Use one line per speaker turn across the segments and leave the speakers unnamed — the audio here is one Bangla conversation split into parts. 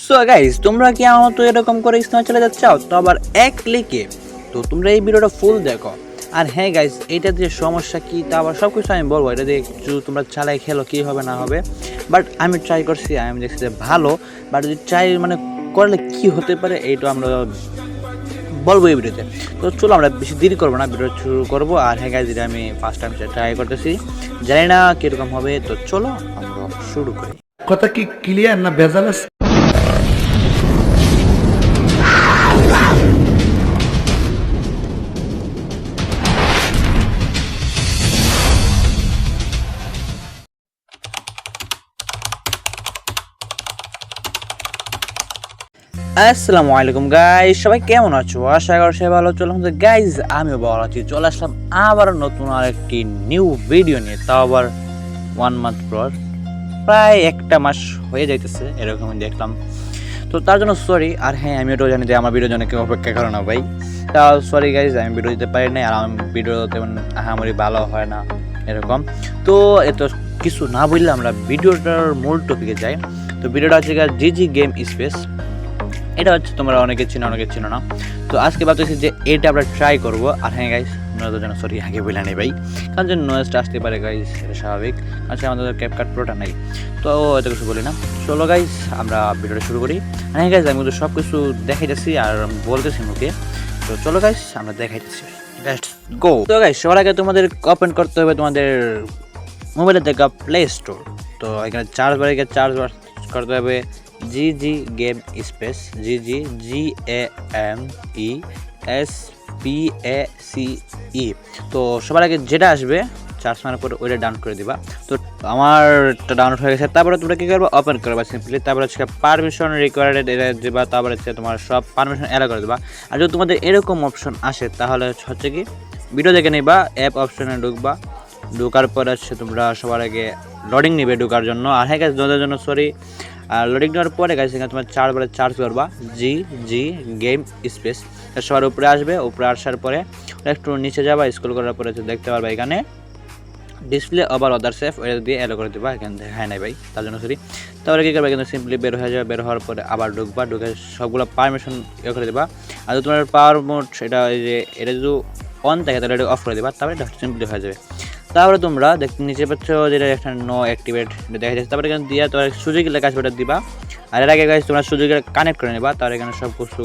সো গাইস, তোমরা কি আমার মতো এরকম করে ইসলামে চলে যাচ্ছাও তো আবার এক ক্লিকে? তো তোমরা এই ভিডিওটা ফুল দেখো। আর হ্যাঁ গাইস, এইটা যে সমস্যা কি তা আবার সব কিছু আমি বলবো। এটা দিয়ে একটু তোমরা চালাই খেলো কী হবে না হবে, বাট আমি ট্রাই করছি, আমি দেখছি যে ভালো। বাট যদি ট্রাই মানে করলে কি হতে পারে এইটা আমরা বলবো এই ভিডিওতে। তো চলো আমরা বেশি দেরি করবো না, ভিডিও শুরু করবো। আর হ্যাঁ গাইস, যেটা আমি ফার্স্ট টাইম ট্রাই করতেছি, জানি না কীরকম হবে। তো চলো আমরা শুরু করি।
কথা কি ক্লিয়ার না ভেজাল আছে?
আসসালামু আলাইকুম গাইস, সবাই কেমন আছো? আশা করি সবাই ভালো। চলো গাইস, আমিও ভালো আছি। চলে আসলাম আবার নতুন আরেকটি নিউ ভিডিও নিয়ে, তাও আবার 1 মান্থ পর। প্রায় একটা মাস হয়ে যাইতেছে এরকমই দেখলাম। তো তার জন্য সরি। আর হ্যাঁ, আমি এটাও জানি যে আমার ভিডিওর জন্য কেউ অপেক্ষা করে না ভাই। তা সরি গাইস, আমি ভিডিও দিতে পারি নাই। আর আমার ভিডিও তেমন আহামরি ভালো হয় না এরকম। তো এত কিছু না বললে আমরা ভিডিওটার মূল টপিকে যাই। তো ভিডিওটা হচ্ছে জিজি গেম স্পেস। এটা হচ্ছে তোমরা অনেকে চিনো অনেকে চিনো না। তো আজকে ভাবতেছি যে এটা আমরা ট্রাই করবো। আর হ্যাঁ গাইস, নয়তো যেন সরি আগে বলে নেই ভাই, কারণ যে নয়েজটা আসতে পারে গাইস, এটা স্বাভাবিক। আচ্ছা, আমাদের ক্যাপকাট প্রোটা নাই, তো এত কিছু বলি না। চলো গাইস, আমরা ভিডিওটা শুরু করি। আর হ্যাঁ গাইস, আমি কিন্তু সব কিছু দেখাইতেছি আর বলতেছি মুখে। তো চলো গাইস, আমরা দেখাইতেছি। Let's go. তো গাইস, সবার আগে তোমাদের ওপেন করতে হবে তোমাদের মোবাইলে দেখা প্লে স্টোর। তো এখানে চার্জ বারে গিয়ে চার্জ করতে হবে জিজি গেম স্পেস, GGGAMESPACE। তো সবার আগে যেটা আসবে চার্জ মারার পরে ওইটা ডাউনলোড করে দিবা। তো আমারটা ডাউনলোড হয়ে গেছে। তারপরে তোমরা কী করবো, ওপেন করবা সিম্পলি। তারপরে হচ্ছে পারমিশন রিকোয়ার্ডেড এটা দিবা। তারপরে হচ্ছে তোমার সব পারমিশন অ্যালাউ করে দেবা। আর যদি তোমাদের এরকম অপশন আসে তাহলে হচ্ছে কি, ভিডিও দেখে নিবা, অ্যাপ অপশনে ঢুকবা। ঢোকার পরে হচ্ছে তোমরা সবার আগে লোডিং নিবে ঢোকার জন্য। আর হ্যাঁ গাইস, তোমাদের জন্য সরি। আর লোডিং নেওয়ার পরে গাইস, এখানে তোমার চারবারে চার্জ করবা জিজি গেম স্পেস। সবার উপরে আসবে, উপরে আসার পরে একটু নিচে যাবা, স্ক্রল করার পরে দেখতে পারবা এখানে ডিসপ্লে ওভার আদার সেফ, ওটা দিয়ে অ্যালো করে দেবা। এখানে দেখায় নাই ভাই, তার জন্য সরি। তারপরে কী করবে, কিন্তু সিম্পলি বের হয়ে যাবে। বের হওয়ার পরে আবার ঢুকবা, ঢুকে সবগুলো পারমিশন ইয়ে করে দেবা। আর তোমার পাওয়ার মোড এটা এটা যদি অন থাকে তাহলে এটা অফ করে দেবা। তারপরে এটা সিম্পলি হয়ে যাবে। তারপরে তোমরা দেখতে নিচে পাচ্ছ যেটা একটা নো অ্যাক্টিভেট দেখা যাচ্ছে। তারপরে এখানে দিয়ে তোমার সুযোগ লেখা আছে ওটা দিবা। আর এর আগে গাইজ তোমরা সুযোগের কানেক্ট করে নেবা। তার এখানে সব কিছু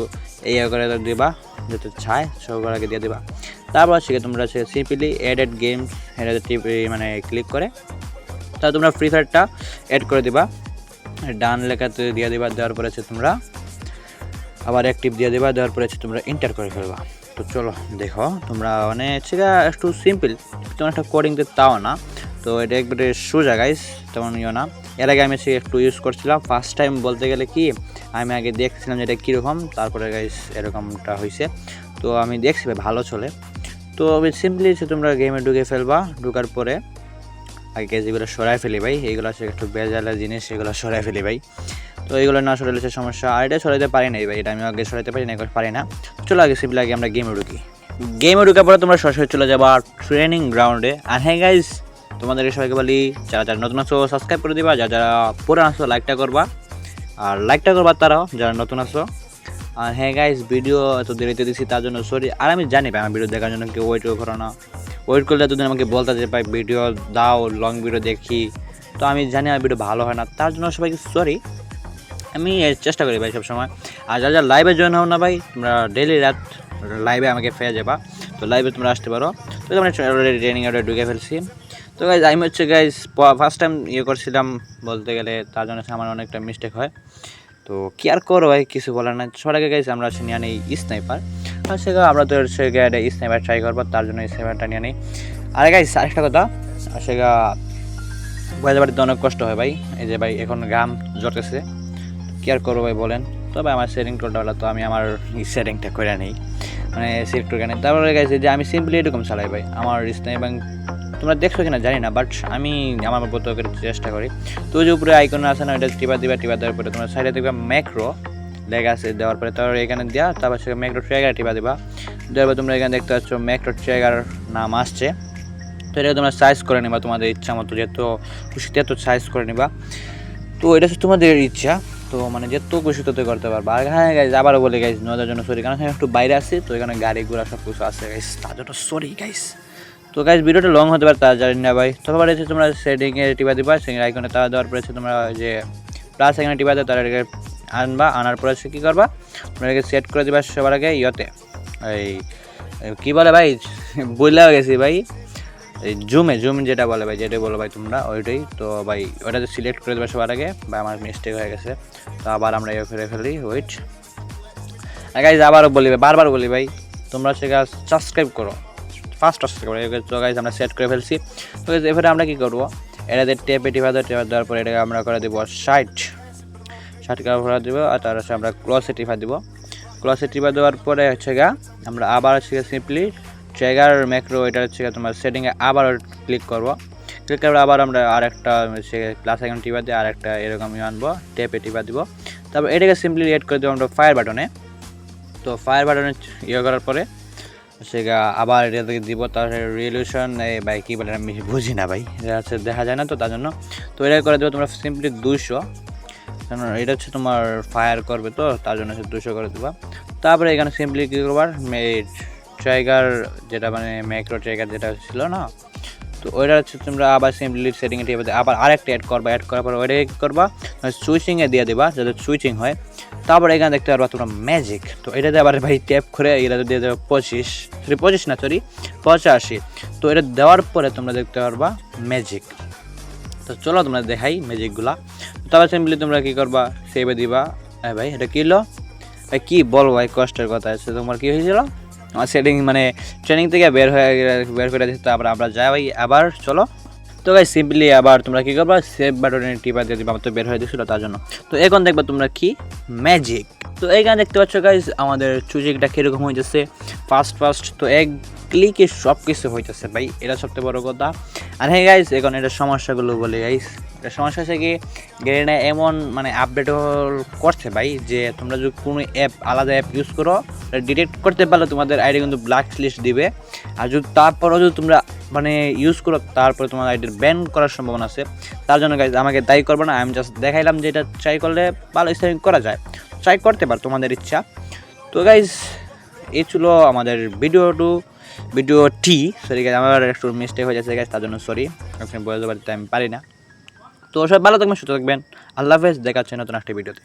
এই করে দিবা, যেটা চায় সবার আগে দিয়ে দেবা। তারপর হচ্ছে তোমরা সিম্পলি এডেড গেমস এটা মানে ক্লিক করে তাহলে তোমরা ফ্রি ফায়ারটা অ্যাড করে দিবা। ডান লেখাতে দিয়ে দেবা। দেওয়ার পরে হচ্ছে তোমরা আবার অ্যাক্টিভ দিয়ে দেবা। দেওয়ার পরে হচ্ছে তোমরা এন্টার করে ফেলবা। তো চলো দেখো, তোমরা মানে হচ্ছে একটু সিম্পল, তেমন একটা কোডিং তাও না। তো এটা একবারে সোজা গাইস, তেমন ইয়ে না। এর আগে আমি একটু ইউজ করছিলাম ফার্স্ট টাইম। বলতে গেলে কি, আমি আগে দেখছিলাম যে এটা কীরকম, তারপরে গাইস এরকমটা হয়েছে। তো আমি দেখছি ভালো চলে। তো আমি সিম্পলি তোমরা গেমে ঢুকে ফেলবা। ঢুকার পরে আগে যেগুলো সরাই ফেলি ভাই, এইগুলো আছে একটু বেজালা জিনিস, এগুলো সরাই ফেলি ভাই। তো এইগুলো না সরাইলে সমস্যা। আর এটা সরাইতে পারি না ভাই, এটা আমি আগে সরাইতে পারি না, পারি না। চলো আগে সিম্পলি আগে আমরা গেমে ঢুকি। গেমে ঢুকার পরে তোমরা সরাসরি চলে যাবা ট্রেনিং গ্রাউন্ডে। আর হ্যাঁ গাইজ, তোমাদের সবাইকে বলি, যারা যারা নতুন আছো সাবস্ক্রাইব করে দিবা, যারা যারা পুরান আছো লাইকটা করবা। আর লাইকটা করবা তারাও যারা নতুন আছো। আর হ্যাঁ গাইজ, ভিডিও এত দেরিতে দিচ্ছি তার জন্য সরি। আর আমি জানি ভাই, আমার ভিডিও দেখার জন্য কেউ ওয়েটও করো না। ওয়েট করলে এতদিন আমাকে বলতে যে ভাই ভিডিও দাও, লং ভিডিও দেখি। তো আমি জানি আমার ভিডিও ভালো হয় না, তার জন্য সবাইকে সরি। আমি চেষ্টা করি ভাই সবসময়। আর যারা যারা লাইভে জয়েন হও না ভাই, তোমরা ডেলি রাত লাইভে আমাকে পেয়ে যাবা। তো লাইভে তোমরা আসতে পারো। তো আমরা অলরেডি ট্রেনিং ওটা ঢুকে ফেলছি। তো গাইজ, আমি হচ্ছে গাইজ ফার্স্ট টাইম ইয়ে করছিলাম বলতে গেলে, তার জন্য আমার অনেকটা মিস্টেক হয়। তো কি আর করো ভাই, কিছু বলার না। সবার আগে গাইজ আমরা নিয়ে নিই স্নাইপার। আর সেটা আমরা তো স্নাইপার ট্রাই করবো, তার জন্য স্নাইপারটা নিয়ে নিই। আর গাইজ আরেকটা কথা, সেটা বয়ে বাড়িতে অনেক কষ্ট হয় ভাই। এই যে ভাই এখন ঘাম জড়তেছে, কি আর করবো ভাই বলেন। তবে আমার সেটিং টোলটা হলো, তো আমি আমার সেটিংটা করে নিই, মানে সিলেক্ট করে নিই। তারপরে গেছে যে আমি সিম্পলি এরকম চালাই ভাই। আমার স্নাইপার তোমরা দেখছো কিনা জানি না, বাট আমি আমার মতো করে চেষ্টা করি। তো যে উপরে আইকন আছে না, ওইটা টিপা দিবা। টিপা দেওয়ার পরে তোমার সাইডে দেখবা ম্যাক্রো লেখা আছে। দেওয়ার পরে তারপরে এখানে দেওয়া, তারপর সে ম্যাক্রো ট্র্যাগার টিপা দিবা। দেওয়ার পরে তোমরা এখানে দেখতে পাচ্ছ ম্যাক্রো ট্র্যাগার নাম আসছে। তো এটা তোমরা সাইজ করে নিবা তোমাদের ইচ্ছা মতো, যেহেতু খুশিতে এত সাইজ করে নিবা। তো এটা হচ্ছে তোমাদের ইচ্ছা। তো মানে যেত খুশি তত করতে পারবো। আর হ্যাঁ গাইজ আবারও বলি গাইজ নজার জন্য সরি, কারণ একটু বাইরে আসি তো এখানে গাড়ি ঘোড়া সব কিছু আছে গাইজ, তার জন্য সরি গাইজ। তো গাইজ ভিডিওটা লং হতে পারে তা জানি না ভাই। তবে এসে তোমরা সেটিংয়ে টিপা দিবা, সেটিং আইকনে তারা দেওয়ার পরে তোমরা যে প্লাস এখানে টিপা দেয় তারা এটাকে আনবা, আনার পরে সে কী করবা তোমরা এটাকে সেট করে দিবা সবার আগে ইয়েতে, এই কী বলে ভাই বললেও গেছি ভাই, এই জুম যেটা বলে ভাই, যেটাই বলো ভাই তোমরা ওইটাই। তো ভাই ওটাতে সিলেক্ট করে দেবে সবার আগে, বা আমার মিস্টেক হয়ে গেছে। তো আবার আমরা ইয়ে করে ফেলি, ওয়েট গাইজ আবারও বলি ভাই, বারবার বলি ভাই তোমরা সেটা সাবস্ক্রাইব করো, ফার্স্ট সাবস্ক্রাইব করো। তো গাইজ আমরা সেট করে ফেলছি। তো গাইজ এবারে আমরা কী করবো, এটাতে টেপে টিপা দেওয়ার পরে এটাকে আমরা করে দেবো 60 করে দেবো। আর তার হচ্ছে আমরা ক্লসে টিপা দেবো। ক্লসে টিপা দেওয়ার পরে হচ্ছে আমরা আবার হচ্ছে সিম্পলি ট্র্যাগার ম্যাক্রো, এটা হচ্ছে তোমার সেটিংয়ে আবার ক্লিক করবো। ক্লিক করে আবার আমরা আরেকটা সে প্লাস আইকন টিপা দিয়ে আরেকটা এরকম আনবো, টেপে টিপা দিব। তারপর এটাকে সিম্পলি এড করে দেবো আমরা ফায়ার বাটনে। তো ফায়ার বাটনে ইয়ে করার পরে সেটা আবার এটা থেকে দিব। তার রিভলিউশন ভাই কী বলে আমি বুঝি না ভাই, এটা হচ্ছে দেখা যায় না তো তার জন্য। তো এটা করে দেবো তোমরা সিম্পলি 200, কারণ এটা হচ্ছে তোমার ফায়ার করবে তো তার জন্য হচ্ছে 200 করে দেবা। তারপরে এখানে সিম্পলি কী করবার ট্রাইগার যেটা মানে ম্যাক্রো ট্রাইগার যেটা ছিল না, তো ওইটা হচ্ছে তোমরা আবার সিম্পলি সেটিংয়ে টিপে আবার আরেকটা অ্যাড করবা। অ্যাড করার পর ওইটাকে কী করবা সুইচিংয়ে দিয়ে দেবা যাতে সুইচিং হয়। তারপর এখানে দেখতে পারবা তোমরা ম্যাজিক। তো এটাতে আবার ভাই ট্যাপ করে এটাতে দিয়ে দেবে 85। তো এটা দেওয়ার পরে তোমরা দেখতে পারবা ম্যাজিক। তো চলো তোমরা দেখাই ম্যাজিকগুলা। তারপর সিম্পলি তোমরা কী করবা সেভে দিবা। হ্যাঁ ভাই এটা কী হলো ভাই, কী বলবো ভাই কষ্টের কথা আছে। তোমার কী হয়েছিল আমার সেটিং মানে ট্রেনিং থেকে বের করে দিতে, তারপর আমরা যাই ভাই আবার চলো। তো গাই সিম্পলি আবার তোমরা কী করবা সেভ বাটনে টিপা দিয়ে দিবা, আমার তো বের হয়ে দিয়েছিলো তার জন্য। তো এখন দেখবা তোমরা কি ম্যাজিক। তো এইখানে দেখতে পাচ্ছ গাইজ আমাদের চুজিকটা কীরকম হয়েছে ফার্স্ট। তো এক ক্লিকে সব কিছু হইতেছে ভাই, এটা সবথেকে বড় কথা। আর হ্যাঁ গাইজ এখন এটা সমস্যাগুলো বলি গাইজ, এটা সমস্যা হচ্ছে কি গেরিনা এমন মানে আপডেট করছে ভাই যে তোমরা যদি কোনো অ্যাপ আলাদা অ্যাপ ইউজ করো ডিটেক্ট করতে পারলে তোমাদের আইডি কিন্তু ব্ল্যাক লিস্ট দিবে। আর যদি তারপরও যদি তোমরা মানে ইউজ করো তারপরে তোমার আইডির ব্যান করার সম্ভাবনা আছে। তার জন্য গাইজ আমাকে দায়ী করবে না, আমি জাস্ট দেখাইলাম যে এটা ট্রাই করলে ভালো সেটিং করা যায়, ট্রাই করতে পারো তোমাদের ইচ্ছা। তো গাইজ এই ছিল আমাদের ভিডিওটি সরি গাইজ, আমার একটু মিস্টেক হয়ে যাচ্ছে গাইজ তার জন্য সরি, আপনি বলতে পারতে আমি পারি না। তো সব ভালো থাকবেন, সুস্থ থাকবেন, আল্লাহ হাফেজ, দেখা হচ্ছে নতুন একটা ভিডিওতে।